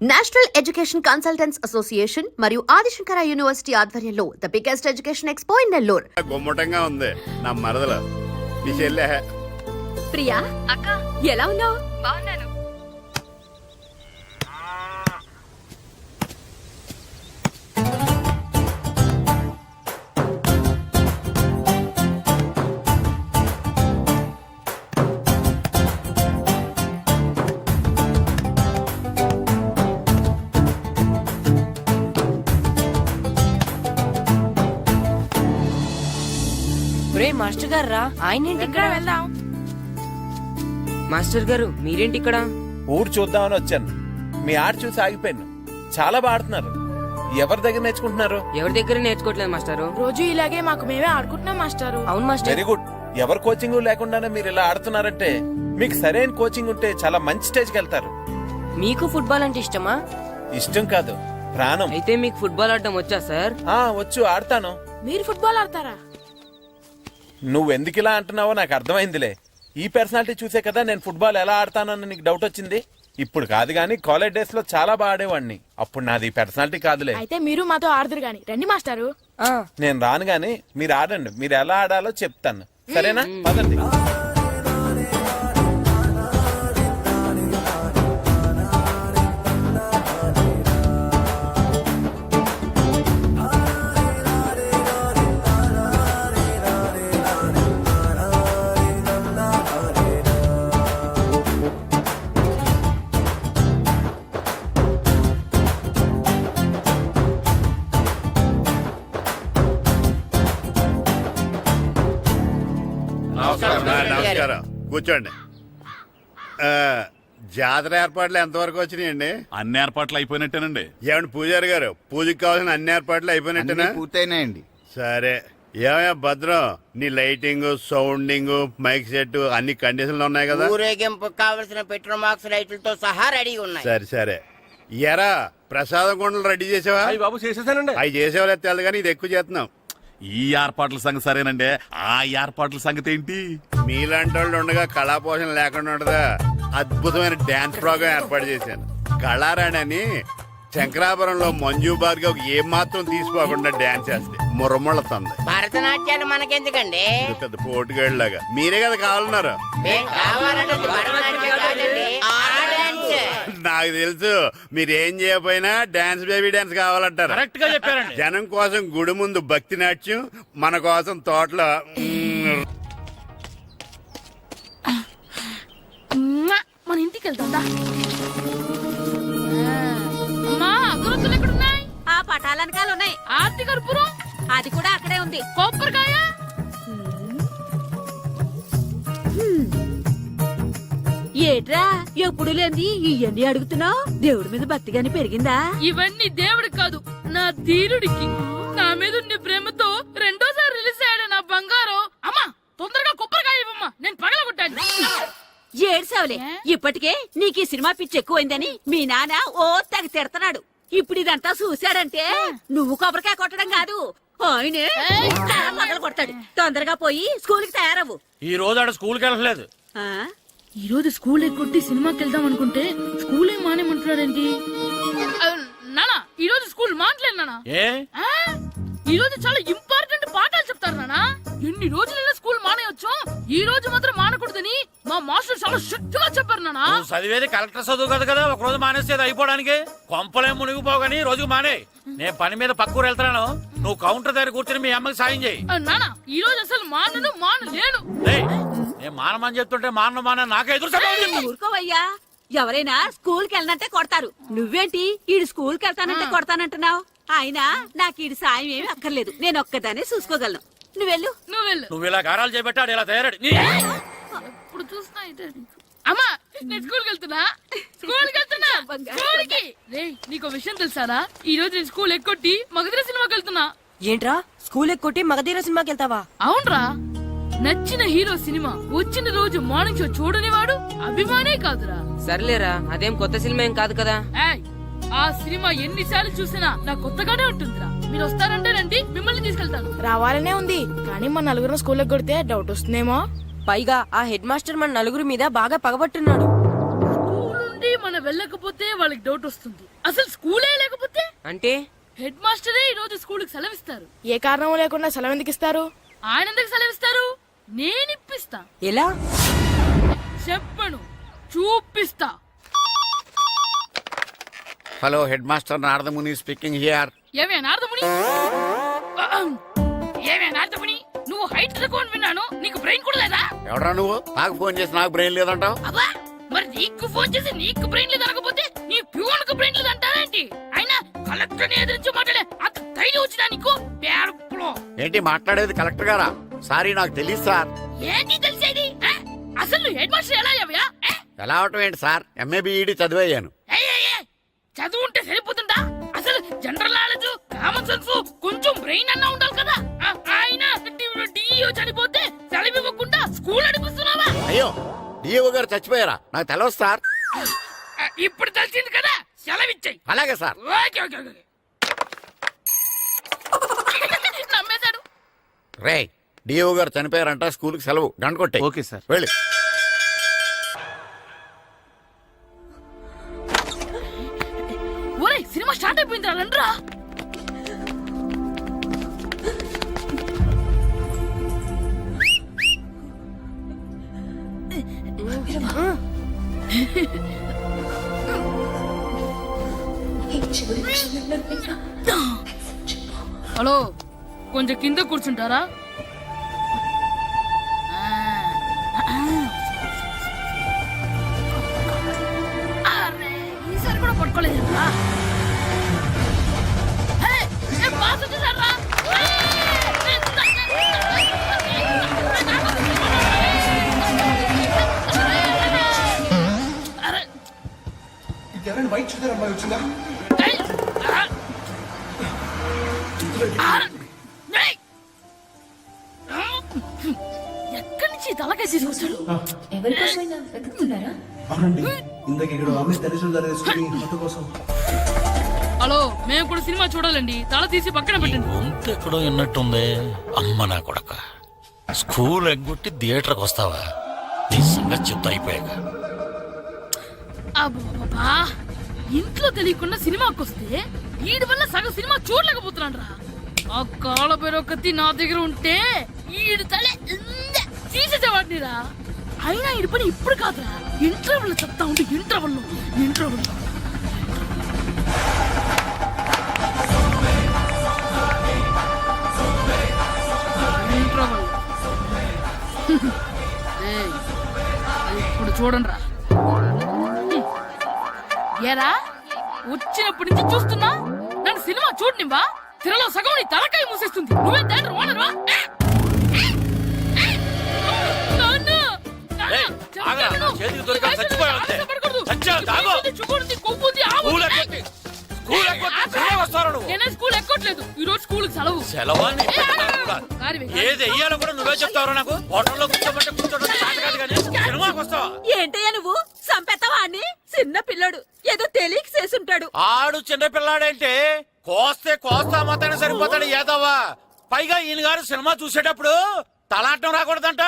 National education consultants association మరియు Adishankara university ఆధ్వర్యంలో the biggest education expo in Nellore. గుమ్మటంగా ఉంది నా మరదలు నీ చెల్లె. ప్రియా అక్క ఎలా ఉన్నావు? బాగున్నాను. మాస్టర్ గారు రా, ఆయన ఏంటి ఇక్కడ? వెళ్దాం. మాస్టర్ గారు మీరేంటి ఇక్కడ? ఊరు చూద్దామని వచ్చాను. మీ ఆట చూసి ఆగిపోయాను. చాలా బాడుతున్నారు. ఎవరి దగ్గర నేర్చుకుంటున్నారు? ఎవరి దగ్గర నేర్చుకోవట్లేదు మాస్టారు. రోజు ఇలాగే మాకు మేమే ఆడుకుంటున్నాం మాస్టారు. అవును మాస్టర్. Very good. ఎవరి కోచింగ్ లేకుండానే మీరు ఇలా ఆడుతున్నారంటే మీకు సరైన కోచింగ్ ఉంటే చాలా మంచి స్టేజ్కి వెళ్తారు. మీకు ఫుట్బాల్ అంటే ఇష్టమా? ఇష్టం కాదు, ప్రాణం. అయితే మీకు ఫుట్బాల్ ఆడడం వచ్చా సార్? వచ్చు, ఆడతాను. మీరు ఫుట్బాల్ ఆడతారా? నువ్వెందుకు ఇలా అంటున్నావో నాకు అర్థమైందిలే. ఈ పర్సనాలిటీ చూసే కదా నేను ఫుట్బాల్ ఎలా ఆడతానని నీకు డౌట్ వచ్చింది. ఇప్పుడు కాదు గానీ కాలేజ్ డేస్ లో చాలా బాగా ఆడేవాడిని. అప్పుడు నాది పర్సనాలిటీ కాదులే. అయితే మీరు మాతో ఆడదురు గాని రండి మాస్టారు. నేను రాను గాని మీరు ఆడండి. మీరు ఎలా ఆడాలో చెప్తాను, సరేనా? పదండి. నమస్కారం, కూర్చోండి. జాతర ఏర్పాట్లు ఎంతవరకు వచ్చినాయండి? అన్ని ఏర్పాట్లు అయిపోయినట్టేనండి. ఏమండి పూజారి గారు, పూజకి కావాల్సిన అన్ని ఏర్పాట్లు అయిపోయినట్టేనా? పూర్తయినాయండి. సరే. ఏమయ్యా భద్రం, నీ లైటింగ్, సౌండింగ్, మైక్ సెట్ అన్ని కండిషన్లు ఉన్నాయి కదా? ఊరేగింపు కావలసిన పెట్రోల్ మార్క్స్ లైట్లతో సహా రెడీ ఉన్నాయి. సరే సరే. ఎరా ప్రసాదం కొండలు రెడీ చేసావా? బాబు చేసేసానండి. అవి చేసేవాళ్ళు తెలదు కానీ ఇది ఎక్కువ చేస్తున్నాం. ఈ ఏర్పాట్ల సంగతి సరేనండి, ఆ ఏర్పాట్ల సంగతి ఏంటి? మీలాంటి వాళ్ళు ఉండగా కళాపోషణ లేకుండా ఉండదా? అద్భుతమైన డాన్స్ ప్రోగ్రామ్ ఏర్పాటు చేశాను. కళారాణి అని శంకరాపురంలో మంజు భార్గవ్ ఏం మాత్రం తీసుకోకుండా డాన్స్ చేస్తే మురముళ్ళతుంది. భరతనాట్యాలు మనకెందుకండి? పెద్ద పోటుగాళ్ళలాగా మీరే కదా కావాలన్నారు. మేం కావాలన్నది భరతనాట్యం కాదండి, ఆ డాన్స్. నాకు తెలుసు, మీరేం చేయకపోయినా డాన్స్ బేబీ డాన్స్ కావాలంటారు. కరెక్ట్ గా చెప్పారండి. జనం కోసం గుడి ముందు భక్తి నాట్యం, మన కోసం తోటలో మన ఇంటికి వెళ్తా. అమ్మా అగరొత్తులు ఎక్కడున్నాయి? ఆ పటాలనకాలు ఉన్నాయి. ఆర్తి కర్పూరం అది కూడా అక్కడే ఉంది. కొబ్బరికాయ ఏట్రా ఎప్పుడు లేని ఇవన్నీ అడుగుతున్నావు? దేవుడి మీద భక్తిగాని పెరిగిందా? ఇవన్నీ దేవుడికి కాదు, నా ధీరుడికి. నా మీద ఉండే ప్రేమతో రెండోసారి రిలీజ్ అయ్యాడు నా బంగారం. అమ్మా తొందరగా కొబ్బరికాయ ఇవ్వమ్మా, నేను పగలగొట్టాను. ఏడ్సావులే. ఇప్పటికే నీకు ఈ సినిమా పిచ్చి ఎక్కువైందని మీ నాన్న ఓ తెగ తిడతాడు. ఇప్పుడు ఇదంతా చూశాడంటే నువ్వు కొబ్బరికాయ కొట్టడం కాదు, ఆయనే పగల కొడతాడు. తొందరగా పోయి స్కూల్ కి తయారవు. ఈ రోజు ఆడ స్కూల్కి వెళ్ళలేదు. ఈ రోజు స్కూల్ ఎక్కొట్టి సినిమాకి వెళ్దాం అనుకుంటే స్కూల్ ఏం మానేమంటున్నాడేంటి? నానా ఈ రోజు స్కూల్ మానట్లేదు నానా. ఏ ఈ రోజు చాలా ఇంపార్టెంట్ పాఠాలు చెప్తారు నానా. ఎన్ని రోజులైనా స్కూల్ మానేయొచ్చు, ఈ రోజు మాత్రం మానకూడదని మా మాస్టర్ చాలా స్ట్రిక్ట్ గా చెప్పారు నానా. నువ్వు చదివేది కలెక్టర్ చదువు కదా కదా, ఒక రోజు మానేసేది అయిపోవడానికి. కొంపలే మునిగిపోగాని రోజుకు మానే. నేను పని మీద పక్కూరు వెళ్తున్నాను, నువ్వు కౌంటర్ దగ్గర కూర్చొని మీ అమ్మకి సాయం చేయి. నానా ఈ రోజు అసలు మానలేను. నేను మానమని చెప్తుంటే మాన నాకే ఎదురు. ఊరుకోవయ్యా, ఎవరైనా స్కూల్ కి వెళ్ళనంటే కొడతారు. నువ్వేంటి ఈడు స్కూల్ కి వెళ్తానంటే కొడతానంటున్నావు? అయినా నాకు ఈడు సాయం ఏమి అక్కర్లేదు, నేను ఒక్కదానే చూసుకోగలను. నువ్వెళ్ళు. నువ్వు ఇలా గారాలు చేపెట్టాడు ఇలా తయారాడు. ఇప్పుడు చూస్తా అమ్మా, నేను స్కూల్కి వెళ్తున్నా. స్కూల్కి నీకు విషయం తెలుసారా? ఈ రోజు నేను స్కూల్ ఎక్కొట్టి మగధీర సినిమాకి వెళ్తున్నా. ఏంట్రా స్కూల్ ఎక్కొట్టి మగధీర సినిమాకి వెళ్తావా? అవునరా, నచ్చిన హీరో సినిమా వచ్చిన రోజు మార్నింగ్ షో చూడని వాడు అభిమానే కాదురా. సర్లేరా, అదేం కొత్త సినిమా ఏం కాదు కదా. ఆ సినిమా ఎన్నిసార్లు చూసినా నాకు కొత్తగానే ఉంటుందిరా. మీరు వస్తారంటే రండి, మిమ్మల్ని తీసుకెళ్తాను. రావాలనే ఉంది కానీ మన నలుగురు స్కూల్కి కొడితే డౌట్ వస్తుందేమో. పైగా ఆ హెడ్ మాస్టర్ మన నలుగురి మీద బాగా పగబట్టున్నాడు. స్కూల్ నుండి మన వెళ్ళకపోతే వాళ్ళకి డౌట్ వస్తుంది. అసలు స్కూలే లేకపోతే అంటే హెడ్ మాస్టరే ఈ రోజు స్కూల్కి సెలవిస్తారు. ఏ కారణం లేకుండా సెలవు ఎందుకు ఇస్తారు? ఆయన ఎందుకు సెలవిస్తారు? నేను ఇప్పిస్తా. ఎలా? చెప్పను, చూపిస్తా. Hello head master Naradamuni speaking here. ఏమే నారదముని, ఏమే నారదముని, నువ్వు హైట్ తక్కువ విన్నాను. నీకు బ్రెయిన్ కూడా లేదా? ఎవడా నువ్వు? నాకు ఫోన్ చేసి నాకు బ్రెయిన్ లేదంటావు? అబ్బా, మరి నీకు ఫోన్ చేసి నీకు బ్రెయిన్ లేదు అనకపోతే నీ ప్యూన్కు బ్రెయిన్ లేదు అంటారేంటి? అయినా కలెక్టర్ ని ఎదిరించి మాట్లాడే అంత ధైర్యం వచ్చినా నీకు? పేరులో ఏంటి మాట్లాడేది కలెక్టర్ గారా? సారీ నాకు తెలియదు సార్. ఏంటి తెలిసేది? అసలు నువ్వు హెడ్ మాస్టర్ ఎలా అయ్యావయ్యా? ఎలా అవటం ఏంటి సార్? ఎంఏబిఈడి చదివయ్యాను. చదువు ఉంటే సరిపోతుందా? అసలు జనరల్ నాలెడ్జ్, కామన్ సెన్స్, కొంచెం బ్రెయిన్ అన్నా ఉండాలి కదా. ఆయన డిఇఓ చనిపోతే సెలవు ఇవ్వకుండా స్కూల్ నడిపిస్తున్నావా? అయ్యో డిఓ గారు చచ్చిపోయారా? నాకు తెలవదు సార్. ఇప్పుడు తెలిసింది కదా, సెలవిచ్చాయి. అలాగే సార్. Okay okay okay. నమ్మేశాడు. రే డిఓ గారు చనిపోయారంట, స్కూల్కి సెలవు. గంట కొట్టే. Okay sir. వెళ్ళి. ఒరేయ్, సినిమా స్టార్ట్ అయిపోయింది, రండ్రా. హలో, కొంచెం కింద కూర్చుంటారా? అరే, ఈసారి కూడా పట్టుకోలేదు. వైట్ చూద్దరు అమ్మాయి వచ్చిందా? ఎక్కడి నుంచి తలకాయ తీసుకొచ్చాడు? అవునండి, ఇందాక ఇక్కడ అమ్మాయి తల్లిదండ్రులు తీసుకుని మొత్తం కోసం. హలో, మేము కూడా సినిమా చూడాలండి. తల తీసి పక్కన పెట్టండి. గొంతు ఎక్కడో విన్నట్టుంది. అమ్మ నా కొడక, స్కూల్ ఎగ్గొట్టి థియేటర్కి వస్తావా? నీ సంగతి చెప్తా అయిపోయాక. అబ్బా, ఇంట్లో తెలియకుండా సినిమాకి వస్తే వీడి వల్ల సగం సినిమా చూడలేకపోతున్నాడు రా. ఆ కాళ్ళ బెరొకతి నా దగ్గర ఉంటే ఈడు తలే తీసేసేవాడిని రా. అయినా ఈడి పని ఇప్పుడు కాదురా, ఇంటర్వెల్ చెప్తా ఉంటే ఇంటర్వెల్ ఇప్పుడు చూడండి రా. ఏరా, వచ్చినప్పటి నుంచి చూస్తున్నా, నన్ను సినిమా చూడనివ్వా? తిరలో సగం నీ తలకాయ మూసేస్తుంది. నువ్వే దాని రోనరా? చేతికి దొరికా చచ్చిపోయావు అంతే. చచ్చావు, తాగు. నేనే స్కూల్ ఎక్కట్లేదు. ఈ రోజు స్కూల్ సెలవు. సెలవా? ఏది వెయ్యాలో కూడా నువ్వే చెప్తావు నాకు. హోటల్లో కూర్చోబట్టే కూర్చోడం కాదు కానీ సినిమాకి వస్తావా? ఏంటయ్యా నువ్వు సంపెత్తవా అని? చిన్న పిల్లడు ఏదో తెలియక చేసుంటాడు. ఆడు చిన్న పిల్లాడంటే కోస్తే కోస్తా మాత్రమే సరిపోతాడు ఏదవ్వా. పైగా ఈయన గారు సినిమా చూసేటప్పుడు తలాటం రాకూడదంట.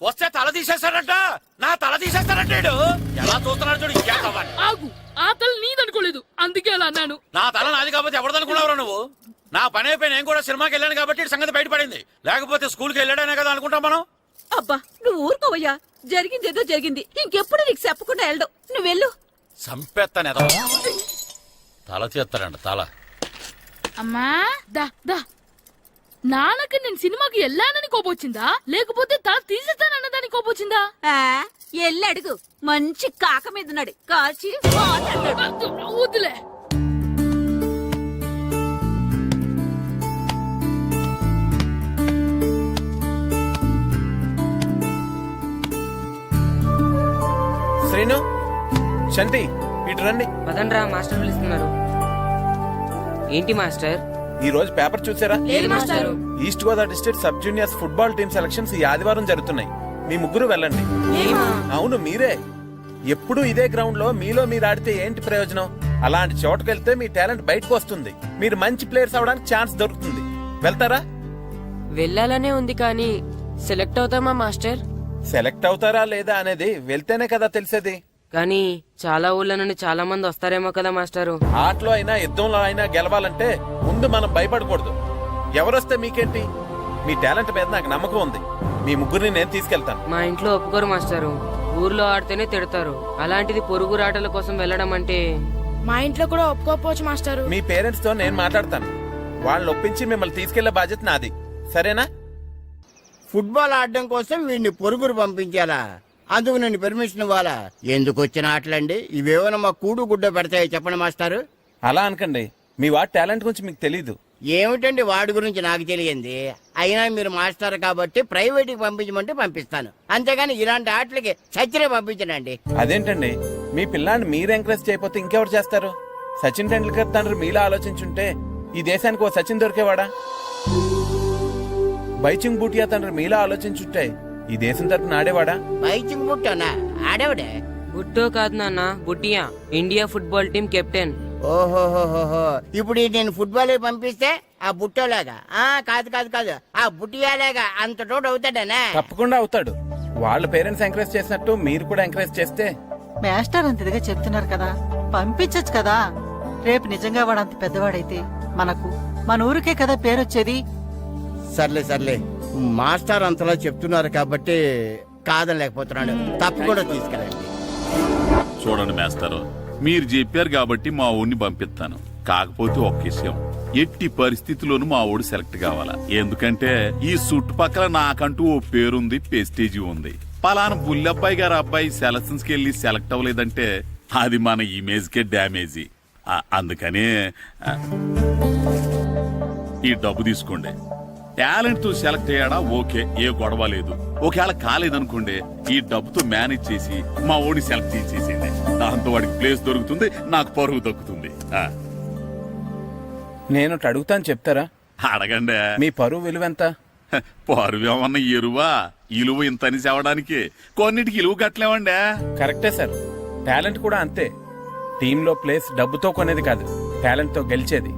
వస్తే తల తీసేస్తాడంట. నా తల తీసేస్తాడంటాడు. ఎలా చూస్తున్నాడు చూడు. ఏదవ్వా, ఆగు. ఆ తల నీదనుకోలేదు, అందుకే అలా అన్నాను. నా తల నాది కాబట్టి ఎవరిదనుకున్నావురా నువ్వు? నా పని అయిపోయి నేను కూడా సినిమాకి వెళ్ళాను కాబట్టి ఈ సంగతి బయటపడింది. లేకపోతే స్కూల్కి వెళ్ళాడనే కదా అనుకుంటాం మనం. అబ్బా, నువ్వు ఊరుకోవయ్యా. జరిగింది ఏదో జరిగింది. ఇంకెప్పుడు నీకు చెప్పకుండా వెళ్ళడం. నువ్వు వెళ్ళు. సంపెత్తనే తల తీస్తాడంట తల. అమ్మా దా దా. నాన్నకి నేను సినిమాకి వెళ్ళానని కోపొచ్చిందా, లేకపోతే తల తీసేస్తానన్నదాని కోపొచ్చిందా? ఎల్లు అడుగు. మంచి కాక మీద ఉన్నాడు, కాల్చి వద్దులే. శ్రీను, శంటి, ఇటు రండి. పదండ్రా, మాస్టర్ పిలుస్తున్నారు. ఏంటి మాస్టర్? ఈ రోజు పేపర్ చూసారా? లేదు మాస్టారు. East Godavari district sub juniors football team selections ఈ ఆదివారం జరుగుతున్నాయి. మీ ముగ్గురు వెళ్ళండి. అవును, మీరే. ఎప్పుడు ఇదే గ్రౌండ్ లో మీలో మీరు ఆడితే ఏంటి ప్రయోజనం? అలాంటి చోటుకు వెళ్తే మీ టాలెంట్ బయటకు వస్తుంది. మీరు మంచి ప్లేయర్స్ అవడానికి ఛాన్స్ దొరుకుతుంది. వెళ్తారా? వెళ్ళాలనే ఉంది కానీ సెలెక్ట్ అవుతామా మాస్టర్? సెలెక్ట్ అవుతారా లేదా అనేది వెళ్తేనే కదా తెలిసేది. కానీ చాలా ఊళ్ళ నుండి చాలా మంది వస్తారేమో కదా మాస్టారు. ఆటలో అయినా యుద్ధంలో అయినా గెలవాలంటే ముందు మనం భయపడకూడదు. ఎవరొస్తే మీకేంటి? మీ టాలెంట్ మీద నాకు నమ్మకం ఉంది. మీ ముగ్గురిని నేను తీసుకెళ్తాను. మా ఇంట్లో ఒప్పుకోరు మాస్టారు. ఊర్లో ఆడితేనే తిడతారు. అలాంటిది పొరుగు ఆటల కోసం వెళ్ళడం అంటే మా ఇంట్లో కూడా ఒప్పుకోకపోవచ్చు మాస్టారు. మీ పేరెంట్స్ తో నేను మాట్లాడతాను. వాళ్ళని ఒప్పించి మిమ్మల్ని తీసుకెళ్లే బాధ్యత నాది. సరేనా? ఫుట్బాల్ ఆడడం కోసం వీడిని పొరుగురు పంపించాలా? అందుకు నేను పర్మిషన్ ఇవ్వాలా? ఎందుకు వచ్చిన ఆటలండి ఇవేమైనా మా కూడు గుడ్డ పెడతాయో చెప్పండి మాస్టారు. అలా అనకండి. మీ వాడి టాలెంట్ గురించి మీకు తెలీదు. ఏమిటండి వాడి గురించి నాకు తెలియంది? అయినా మీరు మాస్టర్ కాబట్టి ప్రైవేట్ కి పంపించమంటే పంపిస్తాను, అంతేగాని ఇలాంటి ఆటలకి చచ్చిరే పంపించనండి. అదేంటండి, మీ పిల్లాన్ని మీరు ఎంకరేజ్ చేయకపోతే ఇంకెవరు చేస్తారు? సచిన్ టెండూల్కర్ తండ్రి మీలా ఆలోచించుంటే ఈ దేశానికి ఓ సచిన్ దొరికేవాడా? బైచింగ్ బూటియా తండ్రి మీలా ఆలోచించుంటే ఈ దేశం తరపున ఆడేవాడా? బైచింగ్ బుట్టనా ఆడేవాడే? బుట్టో కాదు నాన్న, Bhutia, India football team captain. ఓహోహోహో, ఇప్పుడు నేను ఫుట్బాల్ పంపిస్తే ఆ బుట్టోలాగా కాదు కాదు కాదు ఆ బుట్టియాలాగా అంత తోడు అవుతాడనా? తప్పకుండా అవుతాడు. వాళ్ళ పేరెంట్స్ ఎంకరేజ్ చేసినట్టు మీరు కూడా ఎంకరేజ్ చేస్తే. మాస్టర్ అంత ఇదిగా చెప్తున్నారు కదా, పంపించచ్చు కదా. రేపు నిజంగా వాడు అంత పెద్దవాడైతే మనకు మన ఊరికే కదా పేరొచ్చేది. సర్లే సర్లే, మాస్టర్ అంతలా చెప్తున్నారు కాబట్టి కాదని లేకపోతున్నాడు. తప్పకుండా తీసుకెళ్ళండి. చూడండి మేస్తారు, మీరు చెప్పారు కాబట్టి మా ఊరిని పంపిస్తాను. కాకపోతే ఒక్క విషయం, ఎట్టి పరిస్థితుల్లోనూ మా ఊడు సెలెక్ట్ కావాలా. ఎందుకంటే ఈ చుట్టుపక్కల నాకంటూ ఓ పేరుంది, పెస్టేజీ ఉంది. పలానా బుల్లబ్బాయి గారు అబ్బాయి సెలక్షన్స్ కి వెళ్ళి సెలెక్ట్ అవ్వలేదంటే అది మన ఇమేజ్ కే డ్యామేజీ. అందుకనే ఈ డబ్బు తీసుకోండి. టాలెంట్ తో సెలెక్ట్ అయ్యాడా ఓకే, ఏ గొడవ లేదు. ఒకవేళ కాలేదనుకోండి, ఈ డబ్బుతో మేనేజ్ చేసి మా ఓడిని సెలెక్ట్ చేసేసింది. దాంతో వాడికి ప్లేస్ దొరుకుతుంది, నాకు పరువు దక్కుతుంది. నేను అడుగుతాను, చెప్తారా? అడగండి. మీ పరువు విలువ ఎంత? పరువు ఏమన్నా ఎరువా? ఇలువ ఇంత అని చెప్పడానికి కొన్నిటికి ఇలువ కట్టలేమండి. కరెక్టే సార్, టాలెంట్ కూడా అంతే. టీంలో ప్లేస్ డబ్బుతో కొనేది కాదు, టాలెంట్ తో గెలిచేది.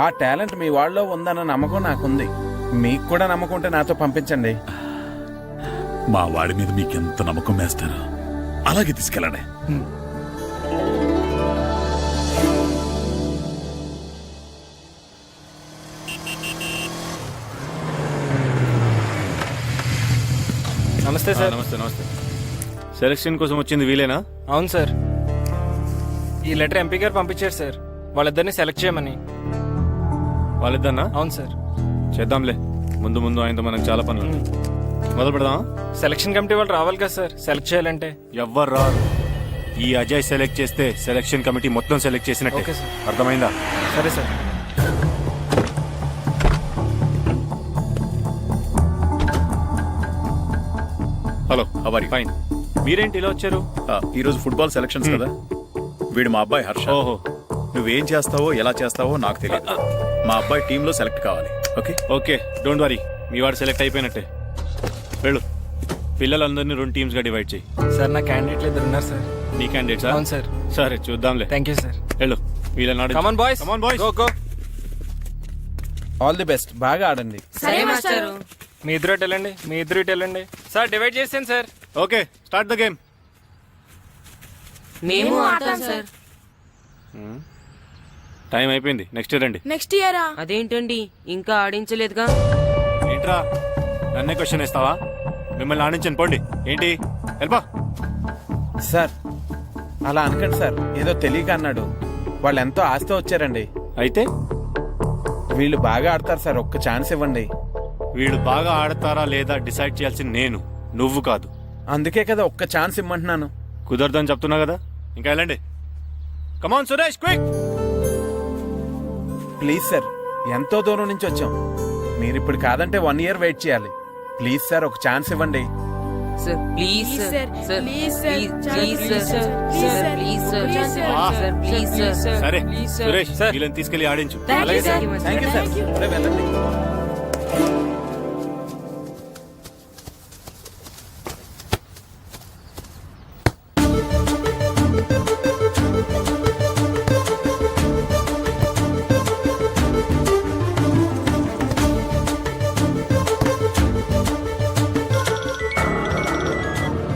ఆ టాలెంట్ మీ వాళ్ళలో ఉందన్న నమ్మకం నాకుంది. మీకు కూడా నమ్మకం ఉంటే నాతో పంపించండి. మా వాడి మీద మీకెంత నమ్మకం వేస్తారో అలాగే తీసుకెళ్ళండి. నమస్తే సార్. నమస్తే నమస్తే. సెలక్షన్ కోసం వచ్చింది వీలేనా? అవును సార్. ఈ లెటర్ ఎంపీ గారు పంపించారు సార్, వాళ్ళిద్దరిని సెలెక్ట్ చేయమని. వాళ్ళిద్దరినా? అవును సార్. చేద్దాంలే, ముందు ముందు ఆయనతో మనకు చాలా పనులు. మొదలు పెడదాం. సెలక్షన్ కమిటీ వాళ్ళు రావాలి కదా సార్ సెలెక్ట్ చేయాలంటే. ఎవ్వరు రారు. ఈ అజయ్ సెలెక్ట్ చేస్తే సెలక్షన్ కమిటీ మొత్తం సెలెక్ట్ చేసినట్టే. Okay sir. అర్థమైందా? సరే సార్. హలో, హవారి. ఫైన్. మీరేంటి ఇలా వచ్చారు? ఈ రోజు ఫుట్బాల్ సెలక్షన్స్ కదా. వీడు మా అబ్బాయి హర్ష. ఓహో. నువ్వేం చేస్తావో ఎలా చేస్తావో నాకు తెలియదు. మా అబ్బాయి టీంలో సెలెక్ట్ కావాలి. Okay okay, don't worry. మీ వాడు సెలెక్ట్ అయిపోయినట్టే. వెళ్ళు. పిల్లలందరినీ 2 టీమ్స్ గా డివైడ్ చేయి. సార్ నా క్యాండిడేట్లు ఇద్దరు ఉన్నారు సార్. నీ క్యాండిడేట్స్? అవును సార్. సరే చూద్దాంలే. Thank you sir. వెళ్ళు. వీళ్ళని come on boys, come on boys, go go. All the best, బాగా ఆడండి. సరే మాస్టారు. మీ ఇద్దరు ఇటు వెళ్ళండి, మీ ఇద్దరు ఇటు వెళ్ళండి. సార్ డివైడ్ చేసాను sir. Okay, start the game. మేము ఆడతాం సార్. టైం అయిపోయింది, నెక్స్ట్ రండి. నెక్స్ట్ ఇయరా? అదేంటండి ఇంకా ఆడించలేదుగా? ఏంట్రా నన్నే క్వశ్చన్ ఇస్తావా? మిమ్మల్ని ఆడించండి, పోండి. ఏంటి వెళ్ళిపో. సార్ అలా అనకండి సార్, ఏదో తెలియక అన్నాడు. వాళ్ళు ఎంతో ఆస్తి వచ్చారండి. అయితే వీళ్ళు బాగా ఆడతారు సార్, ఒక్క ఛాన్స్ ఇవ్వండి. వీడు బాగా ఆడతారా లేదా డిసైడ్ చేయాల్సింది నేను, నువ్వు కాదు. అందుకే కదా ఒక్క ఛాన్స్ ఇమ్మంటున్నాను. కుదరదని చెప్తున్నా కదా, ఇంకా వెళ్ళండి. కమాన్ సురేష్, క్విక్. ప్లీజ్ సార్, ఎంతో దూరం నుంచి వచ్చాం. మీరు ఇప్పుడు కాదంటే 1 year వెయిట్ చేయాలి. ప్లీజ్ సార్, ఒక ఛాన్స్ ఇవ్వండి. Sir please sir, sir please sir, sir please sir, sir please sir. సరే సురేష్, వీళ్ళని తీసుకెళ్లి ఆడించు. అలాగే సార్. Thank you sir. ఇప్పుడే వెళ్ళండి.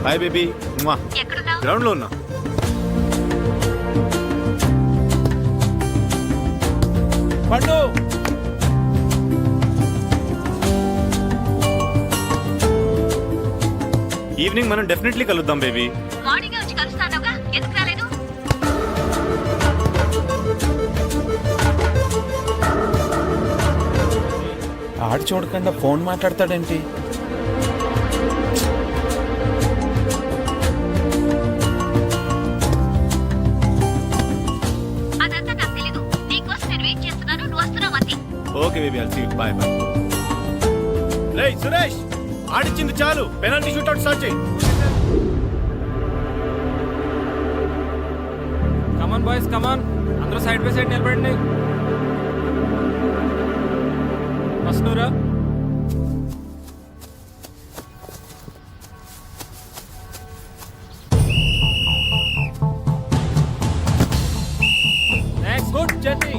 Hi baby. గ్రౌండ్ లో ఉన్నా. పండు ఈవినింగ్ మనం డెఫినెట్లీ కలుద్దాం బేబీ. మార్నింగ్ వచ్చి కలుస్తానుగా, ఎందుకు రాలేదు? ఆడు చూడకుండా ఫోన్ మాట్లాడతాడేంటి? అదంతా నాకు తెలీదు. నీకోసం నేను వెయిట్ చేస్తున్నాను, నువ్వు వస్తున్నావు అంతే. Okay baby, I'll see you. Bye bye. రేయ్ సురేష్, ఆడిచ్చింది చాలు, పెనాల్టీ షూట్అవుట్ స్టార్ట్ చేయి. కమాన్ బాయ్స్, కమాన్, అందరూ సైడ్ బై సైడ్ నిలబడండి. వస్తున్నారా? Next, good journey.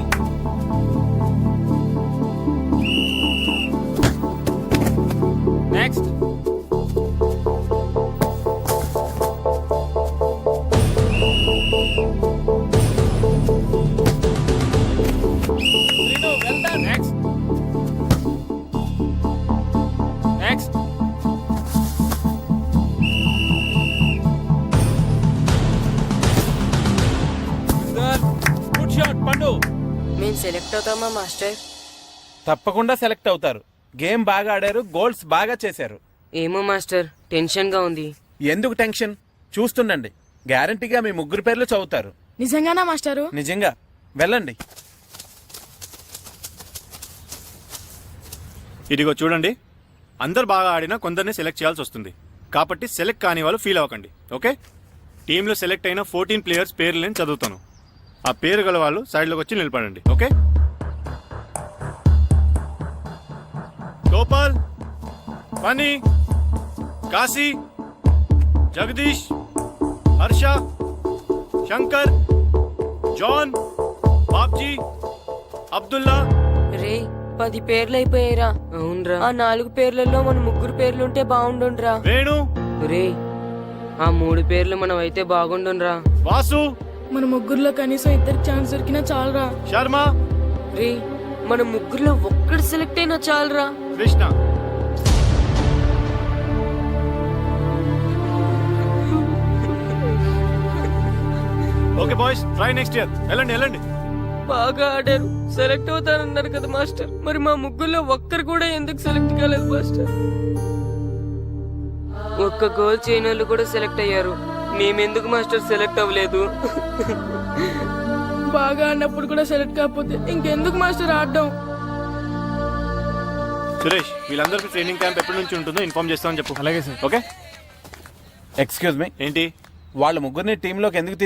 Next. Well done. Next. Next. Good shot, పండు. మేము సెలెక్ట్ అవుతామా మాస్టర్? తప్పకుండా సెలెక్ట్ అవుతారు. గేమ్ బాగా ఆడారు, గోల్స్ బాగా చేశారు. ఏమో మాస్టర్, టెన్షన్ గా ఉంది. ఎందుకు టెన్షన్? చూస్తుండండి, గ్యారంటీగా మీ ముగ్గురు పేర్లు చదువుతారు. నిజంగానా మాస్టారు? నిజంగా. వెళ్ళండి. ఇదిగో చూడండి, అందరు బాగా ఆడినా కొందరిని సెలెక్ట్ చేయాల్సి వస్తుంది. కాబట్టి సెలెక్ట్ కాని వాళ్ళు ఫీల్ అవ్వకండి, ఓకే? టీంలో సెలెక్ట్ అయిన 14 ప్లేయర్స్ పేర్లు నేను చదువుతాను. ఆ పేరు గల వాళ్ళు సైడ్లోకి వచ్చి నిలబడండి, ఓకే? గోపాల్, ఫనీ, కాశీ, జగదీష్, హర్ష, శంకర్, జాన్, బాబ్జీ, అబ్దుల్లా. రే 10 పేర్లు అయిపోయారా? అవునరా. ఆ 4 పేర్లలో మన 3 పేర్లుంటే బాగుండుండ్రా. వేణు. రే ఆ 3 పేర్లు మనం అయితే బాగుండుండ్రా. వాసు. మన ముగ్గురులో కనీసం 2 ఛాన్స్ దొరికినా చాలరా. శర్మ. రే మన 3లో ఒక్కడు సెలెక్ట్ అయినా చాలరా. Krishna. Okay boys, try next year. వెళ్ళండి వెళ్ళండి. బాగా ఆడారు, సెలెక్ట్ అవుతారన్నారు కదా మాస్టర్. మరి మా 3లో ఒక్కరు కూడా ఎందుకు సెలెక్ట్ కాలేదు మాస్టర్? ఒక్క గోల్ చేయని వాళ్ళు కూడా సెలెక్ట్ అయ్యారు, మేమెందుకు మాస్టర్ సెలెక్ట్ అవ్వలేదు? బాగా ఆడినప్పుడు కూడా సెలెక్ట్ కాకపోతే ఇంకెందుకు మాస్టర్ ఆడడం? సురేష్, వీళ్ళందరికీ ట్రైనింగ్ క్యాంప్ ఎప్పటి నుంచి ఉంటుందో ఇన్ఫార్మ్ చేస్తామని చెప్పు. అలాగే సార్. ఓకే. ఎక్స్క్యూజ్ మీ, ఏంటి? వాళ్ళ ముగ్గురిని టీంలోకి ఎందుకు